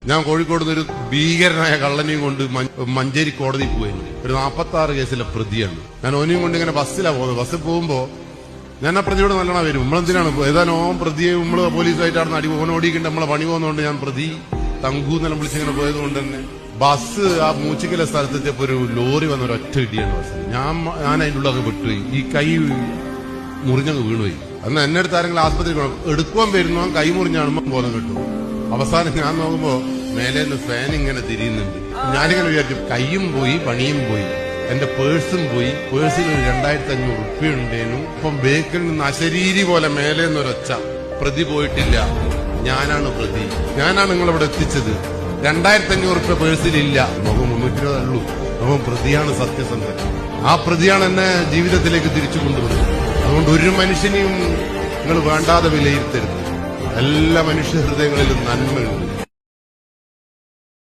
ഞാൻ കോഴിക്കോട് നിന്ന് ഒരു ഭീകരനായ കള്ളനെയും കൊണ്ട് മഞ്ചേരി കോടതിയിൽ പോയിരുന്നു. ഒരു 46 കേസിലെ പ്രതിയാണ്. ഞാൻ ഓനെയും കൊണ്ട് ഇങ്ങനെ ബസ്സിലാണ് പോകുന്നത്. ബസ്സിൽ പോകുമ്പോ ഞാൻ ആ പ്രതിയോട് നല്ലോണം വരും. നമ്മളെന്തിനാണ് ഏതാനും ഓൻ പ്രതിയെ നമ്മള് പോലീസുമായിട്ടാണ് ഓൻ ഓടിക്കേണ്ട നമ്മളെ പണി പോകുന്നതുകൊണ്ട് ഞാൻ പ്രതി തങ്കൂന്നെല്ലാം വിളിച്ചിങ്ങനെ പോയത് കൊണ്ട് തന്നെ ബസ് ആ മൂച്ചിക്കല സ്ഥലത്തെത്തിയപ്പോ ഒരു ലോറി വന്ന ഒരൊറ്റ ഇടിയാണ് ബസ്സിൽ. ഞാൻ അതിൻ്റെ ഉള്ളൊക്കെ വിട്ടുപോയി. ഈ കൈ മുറിഞ്ഞങ്ങ് വീണുപോയി. അന്ന് എന്നെ അടുത്ത് ആരെങ്കിലും ആസ്പത്രി എടുക്കുവാൻ വരുന്നു, കൈ മുറിഞ്ഞാണുമ്പോ ബോധം കിട്ടും. അവസാനം ഞാൻ നോക്കുമ്പോ മേലെ ഫാൻ ഇങ്ങനെ തിരിയുന്നുണ്ട്. ഞാനിങ്ങനെ വിചാരിച്ചു കൈയും പോയി പണിയും പോയി, എന്റെ പേഴ്സും പോയി. പേഴ്സിൽ ഒരു 2500 ഉറുപ്പ്യ ഉണ്ടേനും. ഇപ്പം ബേക്കിൽ നിന്ന് അശരീരി പോലെ മേലെ നിന്നൊരൊച്ച, പ്രതി പോയിട്ടില്ല, ഞാനാണ് പ്രതി, ഞാനാണ് നിങ്ങളിവിടെ എത്തിച്ചത്, 2500 ഉറുപ്പ്യ പേഴ്സിലില്ല. മുഖം 320 ഉള്ളൂ. അപ്പം പ്രതിയാണ് സത്യസന്ധൻ. ആ പ്രതിയാണ് എന്നെ ജീവിതത്തിലേക്ക് തിരിച്ചു കൊണ്ടുവന്നത്. അതുകൊണ്ട് ഒരു മനുഷ്യനെയും നിങ്ങൾ വേണ്ടാതെ വിലയിരുത്തരുത്. എല്ലാ മനുഷ്യ ഹൃദയങ്ങളിലും നന്മയുണ്ട്.